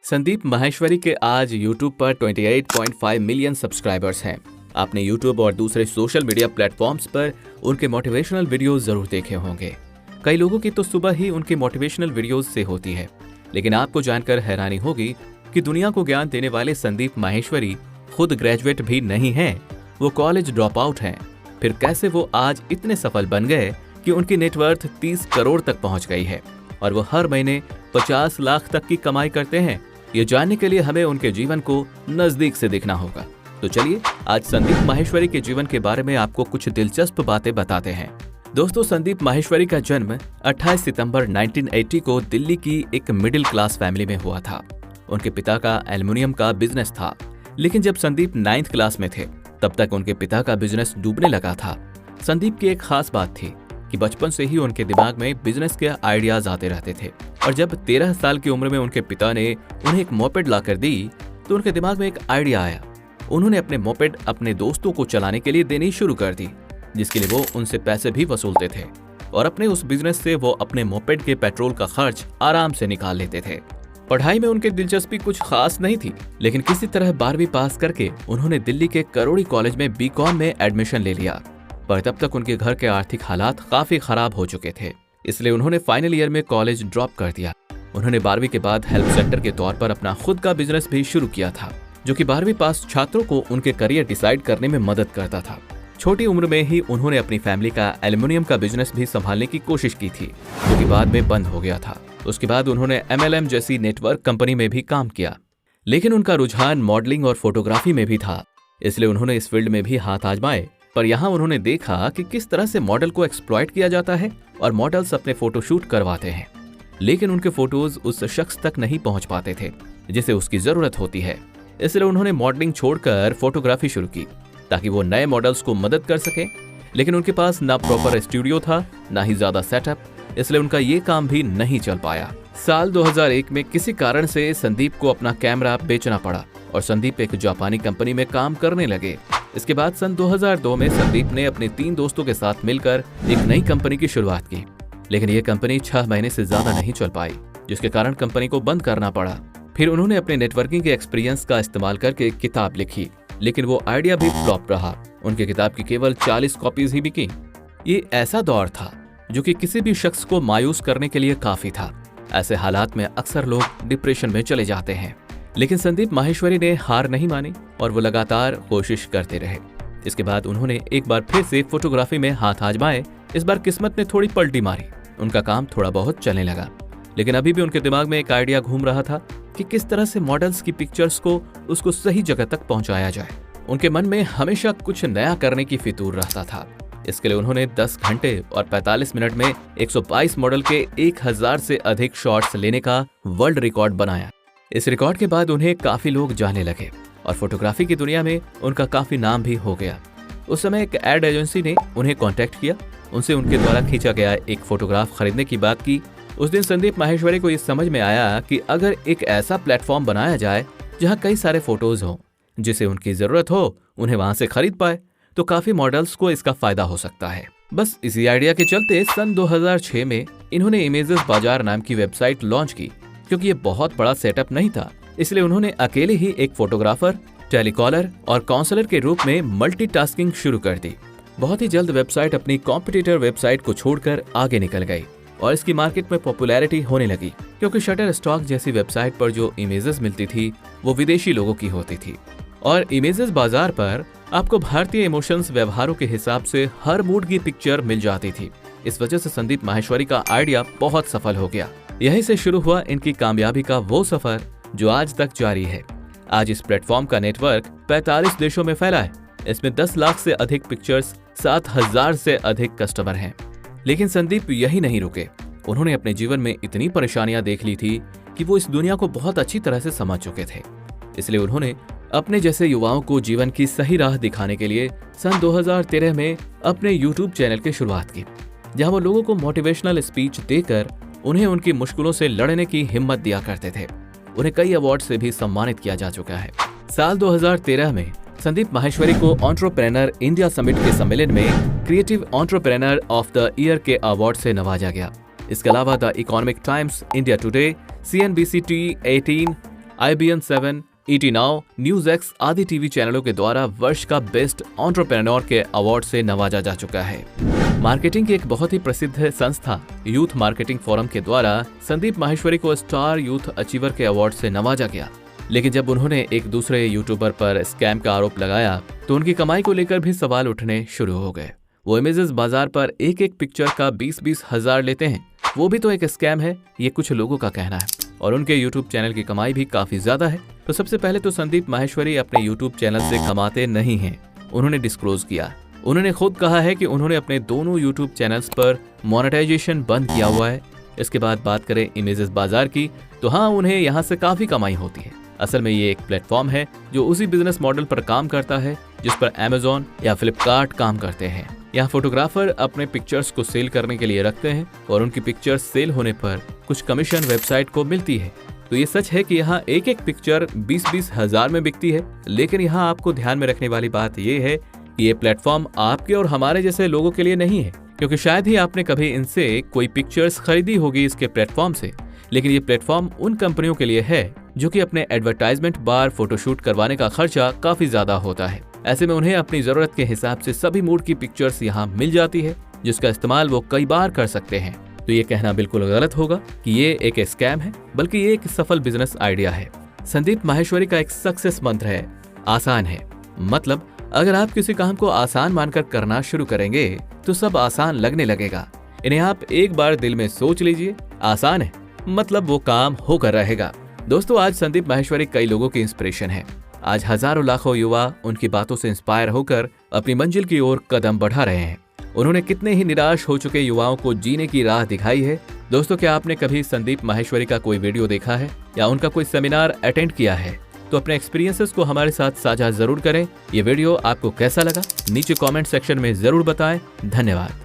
संदीप माहेश्वरी के आज YouTube पर 28.5 मिलियन सब्सक्राइबर्स हैं। आपने YouTube और दूसरे सोशल मीडिया प्लेटफॉर्म्स पर उनके मोटिवेशनल वीडियोस जरूर देखे होंगे। कई लोगों की तो सुबह ही उनकी मोटिवेशनल वीडियोस से होती है, लेकिन आपको जानकर हैरानी होगी कि दुनिया को ज्ञान देने वाले संदीप माहेश्वरी खुद ग्रेजुएट भी नहीं हैं, वो कॉलेज ड्रॉप आउट हैं। फिर कैसे वो आज इतने सफल बन गए कि उनकी नेटवर्थ 30 करोड़ तक पहुंच गई है और वो हर महीने 50 लाख तक की कमाई करते हैं। ये जानने के लिए हमें उनके जीवन को नजदीक से देखना होगा। तो चलिए आज संदीप माहेश्वरी के जीवन के बारे में आपको कुछ दिलचस्प बातें बताते हैं। दोस्तों, संदीप माहेश्वरी का जन्म 28 सितंबर 1980 को दिल्ली की एक मिडिल क्लास फैमिली में हुआ था। उनके पिता का एल्युमिनियम का बिजनेस था, लेकिन जब संदीप 9th क्लास में थे तब तक उनके पिता का बिजनेस डूबने लगा था। संदीप की एक खास बात थी कि बचपन से ही उनके दिमाग में बिजनेस के आइडियाज आते रहते थे और जब 13 साल की उम्र में उनके पिता ने उन्हें एक मोपेड लाकर दी तो उनके दिमाग में एक आइडिया आया। उन्होंने अपने मोपेड अपने दोस्तों को चलाने के लिए देनी शुरू कर दी, जिसके लिए वो उनसे पैसे भी वसूलते थे और अपने उस बिजनेस से वो अपने मोपेड के पेट्रोल का खर्च आराम से निकाल लेते थे। पढ़ाई में उनकी दिलचस्पी कुछ खास नहीं थी, लेकिन किसी तरह 12वीं पास करके उन्होंने दिल्ली के करोड़ी कॉलेज में बीकॉम में एडमिशन ले लिया। पर तब तक उनके घर के आर्थिक हालात काफी खराब हो चुके थे, इसलिए उन्होंने फाइनल ईयर में कॉलेज ड्रॉप कर दिया। उन्होंने 12वीं के बाद हेल्प सेंटर के तौर पर अपना खुद का बिजनेस भी शुरू किया था, जो कि 12वीं पास छात्रों को उनके करियर डिसाइड करने में मदद करता था। छोटी उम्र में ही उन्होंने अपनी फैमिली का एल्युमिनियम का बिजनेस भी संभालने की कोशिश की थी, जो कि बाद में बंद हो गया था। उसके बाद उन्होंने MLM जैसी नेटवर्क कंपनी में भी काम किया, लेकिन उनका रुझान मॉडलिंग और फोटोग्राफी में भी था, इसलिए उन्होंने इस फील्ड में भी हाथ आजमाए। पर यहाँ उन्होंने देखा कि किस तरह से मॉडल को एक्सप्लॉइट किया जाता है और मॉडल्स अपने फोटोशूट करवाते हैं, लेकिन उनके फोटोज उस शख्स तक नहीं पहुंच पाते थे जिसे उसकी जरूरत होती है। इसलिए उन्होंने मॉडलिंग छोड़कर फोटोग्राफी शुरू की ताकि वो नए मॉडल्स को मदद कर सके, लेकिन उनके पास ना प्रॉपर स्टूडियो था ना ही ज्यादा सेटअप, इसलिए उनका ये काम भी नहीं चल पाया। साल 2001 में किसी कारण से संदीप को अपना कैमरा बेचना पड़ा और संदीप एक जापानी कंपनी में काम करने लगे। इसके बाद सन 2002 में संदीप ने अपने 3 दोस्तों के साथ मिलकर एक नई कंपनी की शुरुआत की, लेकिन ये कंपनी 6 महीने से ज्यादा नहीं चल पाई, जिसके कारण कंपनी को बंद करना पड़ा। फिर उन्होंने अपने नेटवर्किंग के एक्सपीरियंस का इस्तेमाल करके एक किताब लिखी, लेकिन वो आइडिया भी फ्लॉप रहा। उनकी किताब की केवल 40 कॉपीज ही बिकी। ये ऐसा दौर था जो कि किसी भी शख्स को मायूस करने के लिए काफी था। ऐसे हालात में अक्सर लोग डिप्रेशन में चले जाते हैं, लेकिन संदीप माहेश्वरी ने हार नहीं मानी और वो लगातार कोशिश करते रहे। इसके बाद उन्होंने एक बार फिर से फोटोग्राफी में हाथ आजमाए। इस बार किस्मत ने थोड़ी पलटी मारी, उनका काम थोड़ा बहुत चलने लगा, लेकिन अभी भी उनके दिमाग में एक आइडिया घूम रहा था कि किस तरह से मॉडल्स की पिक्चर्स को उसको सही जगह तक पहुंचाया जाए। उनके मन में हमेशा कुछ नया करने की फितूर रहता था। इसके लिए उन्होंने 10 घंटे और 45 मिनट में 122 मॉडल के 1000 से अधिक शॉट्स लेने का वर्ल्ड रिकॉर्ड बनाया। इस रिकॉर्ड के बाद उन्हें काफी लोग जानने लगे और फोटोग्राफी की दुनिया में उनका काफी नाम भी हो गया। उस समय एक एड एजेंसी ने उन्हें कांटेक्ट किया, उनसे उनके द्वारा खींचा गया एक फोटोग्राफ खरीदने की बात की। उस दिन संदीप माहेश्वरी को ये समझ में आया कि अगर एक ऐसा प्लेटफॉर्म बनाया जाए जहां कई सारे फोटोज हों, जिसे उनकी जरूरत हो उन्हें वहां से खरीद पाए, तो काफी मॉडल्स को इसका फायदा हो सकता है। बस इसी आइडिया के चलते सन 2006 में इन्होंने इमेजेस बाजार नाम की वेबसाइट लॉन्च की। क्योंकि ये बहुत बड़ा सेटअप नहीं था, इसलिए उन्होंने अकेले ही एक फोटोग्राफर, टेलीकॉलर और काउंसलर के रूप में मल्टीटास्किंग शुरू कर दी। बहुत ही जल्द वेबसाइट अपनी कॉम्पिटिटर वेबसाइट को छोड़कर आगे निकल गई और इसकी मार्केट में पॉपुलैरिटी होने लगी, क्योंकि शटर स्टॉक जैसी वेबसाइट पर जो इमेजेस मिलती थी वो विदेशी लोगों की होती थी और इमेजेस बाजार पर आपको भारतीय इमोशंस व्यवहारों के हिसाब से हर मूड की पिक्चर मिल जाती थी। इस वजह से संदीप माहेश्वरी का आइडिया बहुत सफल हो गया। यहीं से शुरू हुआ इनकी कामयाबी का वो सफर जो आज तक जारी है। आज इस प्लेटफॉर्म का नेटवर्क 45 देशों में फैला है। इसमें 10 लाख से अधिक पिक्चर्स, 7000 से अधिक कस्टमर हैं। लेकिन संदीप यही नहीं रुके। उन्होंने अपने जीवन में इतनी परेशानियां देख ली थी कि वो इस दुनिया को बहुत अच्छी तरह से समझ चुके थे। इसलिए उन्होंने अपने जैसे युवाओं को जीवन की सही राह दिखाने के लिए सन 2013 में अपने YouTube चैनल की शुरुआत की, जहां वो लोगों को मोटिवेशनल स्पीच देकर उन्हें उनकी मुश्किलों से लड़ने की हिम्मत दिया करते थे। उन्हें कई अवार्ड से भी सम्मानित किया जा चुका है। साल 2013 में संदीप माहेश्वरी को एंटरप्रेन्योर इंडिया समिट के सम्मेलन में creative entrepreneur of the year के अवार्ड से नवाजा गया। इसके अलावा the economic times, India today, CNBC T18 IBN7, ET Now, news x आदि टीवी चैनलों के द्वारा वर्ष का बेस्ट एंटरप्रेन्योर के अवार्ड से नवाजा जा चुका है। मार्केटिंग की एक बहुत ही प्रसिद्ध संस्था यूथ मार्केटिंग फोरम के द्वारा संदीप माहेश्वरी को स्टार यूथ अचीवर के अवार्ड से नवाजा गया। लेकिन जब उन्होंने एक दूसरे यूट्यूबर पर स्कैम का आरोप लगाया तो उनकी कमाई को लेकर भी सवाल उठने शुरू हो गए। वो इमेजेस बाजार पर एक एक पिक्चर का 20-20 हजार लेते हैं, वो भी तो एक स्कैम है, ये कुछ लोगों का कहना है। और उनके यूट्यूब चैनल की कमाई भी काफी ज्यादा है। तो सबसे पहले तो संदीप माहेश्वरी अपने यूट्यूब चैनल से कमाते नहीं हैं, उन्होंने डिस्क्लोज किया। उन्होंने खुद कहा है कि उन्होंने अपने दोनों यूट्यूब चैनल्स पर मोनेटाइजेशन बंद किया हुआ है। इसके बाद बात करें इमेजेस बाजार की, तो हाँ, उन्हें यहाँ से काफी कमाई होती है। असल में ये एक प्लेटफॉर्म है जो उसी बिजनेस मॉडल पर काम करता है जिस पर Amazon या फ्लिपकार्ट काम करते हैं। यहाँ फोटोग्राफर अपने पिक्चर्स को सेल करने के लिए रखते हैं और उनकी पिक्चर्स सेल होने पर कुछ कमीशन वेबसाइट को मिलती है। तो ये सच है कि यहाँ एक एक पिक्चर 20-20 हजार में बिकती है। लेकिन यहाँ आपको ध्यान में रखने वाली बात ये है कि ये प्लेटफॉर्म आपके और हमारे जैसे लोगों के लिए नहीं है, क्योंकि शायद ही आपने कभी इनसे कोई पिक्चर्स खरीदी होगी इसके प्लेटफॉर्म से। लेकिन ये प्लेटफॉर्म उन कंपनियों के लिए है जो कि अपने एडवर्टाइजमेंट बार फोटोशूट करवाने का खर्चा काफी ज्यादा होता है। ऐसे में उन्हें अपनी जरूरत के हिसाब से सभी मूड की पिक्चर्स यहाँ मिल जाती है, जिसका इस्तेमाल वो कई बार कर सकते हैं। तो ये कहना बिल्कुल गलत होगा कि ये एक स्कैम है, बल्कि ये एक सफल बिजनेस आइडिया है। संदीप माहेश्वरी का एक सक्सेस मंत्र है, आसान है। मतलब अगर आप किसी काम को आसान मानकर करना शुरू करेंगे तो सब आसान लगने लगेगा। इन्हें आप एक बार दिल में सोच लीजिए, आसान है मतलब वो काम होकर रहेगा। दोस्तों, आज संदीप माहेश्वरी कई लोगों की इंस्पिरेशन है। आज हजारों लाखों युवा उनकी बातों से इंस्पायर होकर अपनी मंजिल की ओर कदम बढ़ा रहे हैं। उन्होंने कितने ही निराश हो चुके युवाओं को जीने की राह दिखाई है। दोस्तों, क्या आपने कभी संदीप माहेश्वरी का कोई वीडियो देखा है या उनका कोई सेमिनार अटेंड किया है? तो अपने एक्सपीरियंसेस को हमारे साथ साझा जरूर करें। ये वीडियो आपको कैसा लगा नीचे कमेंट सेक्शन में जरूर बताएं। धन्यवाद।